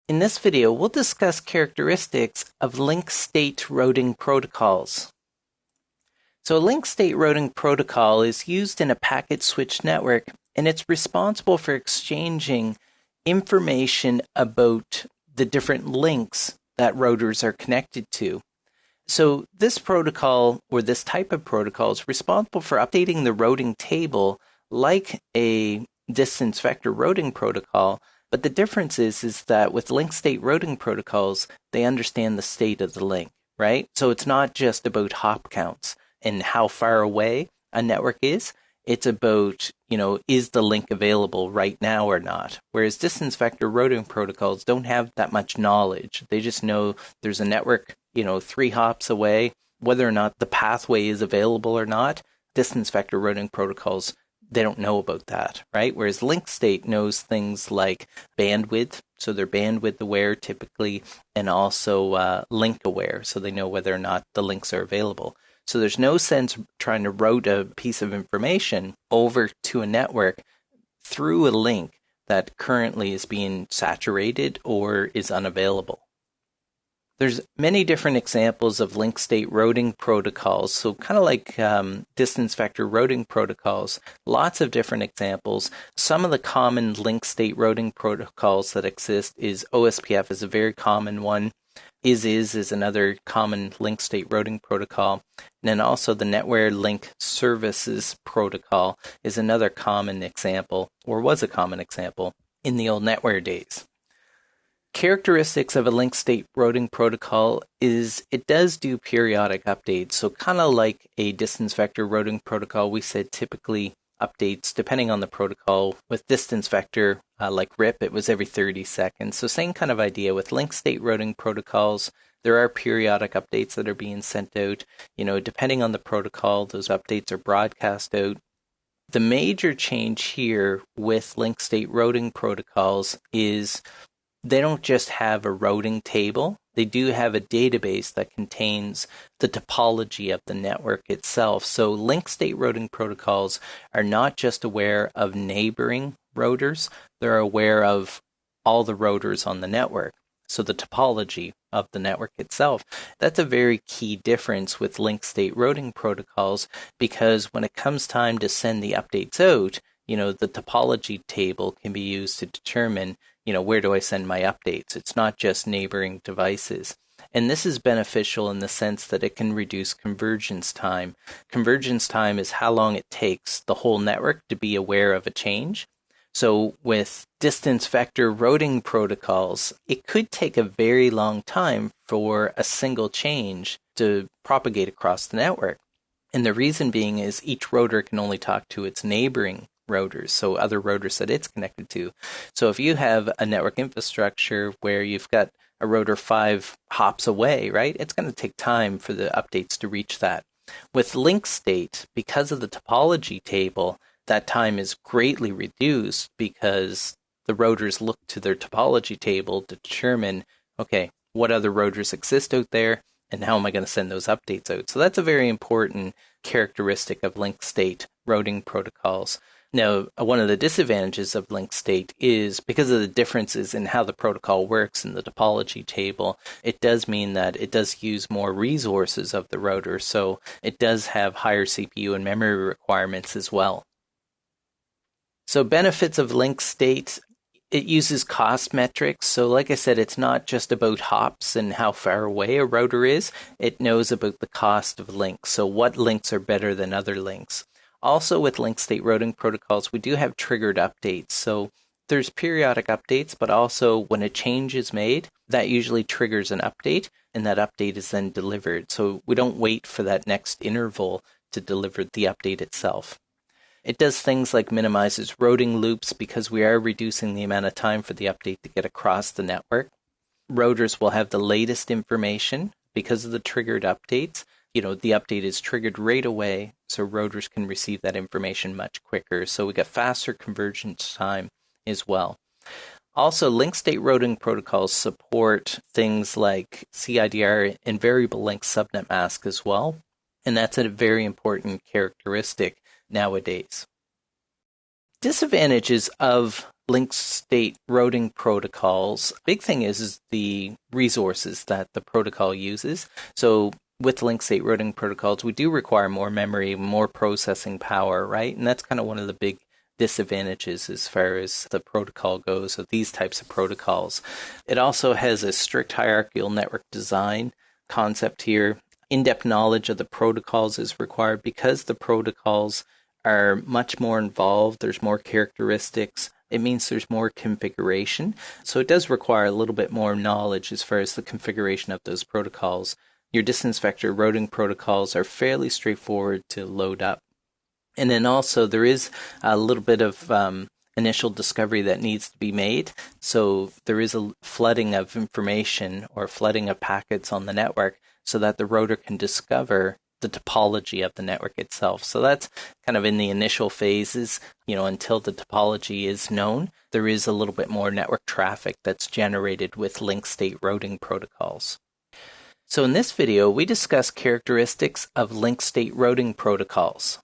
In this video, we'll discuss characteristics of link state routing protocols. So a link state routing protocol is used in a packet switch network, and it's responsible for exchanging information about the different links that routers are connected to. So this protocol, or this type of protocol, is responsible for updating the routing table like a distance vector routing protocol. But the difference is that with link state routing protocols, they understand the state of the link, right? So it's not just about hop counts and how far away a network is. It's about, is the link available right now or not? Whereas distance vector routing protocols don't have that much knowledge. They just know there's a network, 3 hops away. Whether or not the pathway is available or not, distance vector routing protocols, they don't know about that, right? Whereas link state knows things like bandwidth, so they're bandwidth aware typically, and also link aware, so they know whether or not the links are available. So there's no sense trying to route a piece of information over to a network through a link that currently is being saturated or is unavailable. There's many different examples of link state routing protocols, so kind of like distance vector routing protocols, lots of different examples. Some of the common link state routing protocols that exist is OSPF is a very common one. is another common link state routing protocol. And then also the Netware Link Services protocol is another common example, or was a common example, in the old Netware days. Characteristics of a link state routing protocol is it does do periodic updates. So kind of like a distance vector routing protocol, we said typically updates depending on the protocol. With distance vector, like RIP, it was every 30 seconds. So same kind of idea with link state routing protocols. There are periodic updates that are being sent out. Depending on the protocol, those updates are broadcast out. The major change here with link state routing protocols is they don't just have a routing table. They do have a database that contains the topology of the network itself. So link state routing protocols are not just aware of neighboring routers, they're aware of all the routers on the network. So the topology of the network itself. That's a very key difference with link state routing protocols, because when it comes time to send the updates out, the topology table can be used to determine where do I send my updates? It's not just neighboring devices. And this is beneficial in the sense that it can reduce convergence time. Convergence time is how long it takes the whole network to be aware of a change. So with distance vector routing protocols, it could take a very long time for a single change to propagate across the network. And the reason being is each router can only talk to its neighboring routers, so other routers that it's connected to. So if you have a network infrastructure where you've got a router 5 hops away, right, it's going to take time for the updates to reach that. With link state, because of the topology table, that time is greatly reduced because the routers look to their topology table to determine, okay, what other routers exist out there and how am I going to send those updates out? So that's a very important characteristic of link state routing protocols. Now, one of the disadvantages of link state is because of the differences in how the protocol works in the topology table, it does mean that it does use more resources of the router, so it does have higher CPU and memory requirements as well. So benefits of link state, it uses cost metrics. So like I said, it's not just about hops and how far away a router is. It knows about the cost of links. So what links are better than other links. Also with link state routing protocols, we do have triggered updates. So there's periodic updates, but also when a change is made, that usually triggers an update, and that update is then delivered. So we don't wait for that next interval to deliver the update itself. It does things like minimizes routing loops because we are reducing the amount of time for the update to get across the network. Routers will have the latest information because of the triggered updates. The update is triggered right away, so routers can receive that information much quicker. So we get faster convergence time as well. Also, link state routing protocols support things like CIDR and variable length subnet mask as well. And that's a very important characteristic nowadays. Disadvantages of link state routing protocols, big thing is the resources that the protocol uses. So with link state routing protocols, we do require more memory, more processing power, right? And that's kind of one of the big disadvantages as far as the protocol goes of these types of protocols. It also has a strict hierarchical network design concept here. In-depth knowledge of the protocols is required because the protocols are much more involved. There's more characteristics. It means there's more configuration. So it does require a little bit more knowledge as far as the configuration of those protocols. Your distance vector routing protocols are fairly straightforward to load up. And then also there is a little bit of initial discovery that needs to be made. So there is a flooding of information or flooding of packets on the network so that the router can discover the topology of the network itself. So that's kind of in the initial phases, until the topology is known. There is a little bit more network traffic that's generated with link state routing protocols. So in this video, we discuss characteristics of link state routing protocols.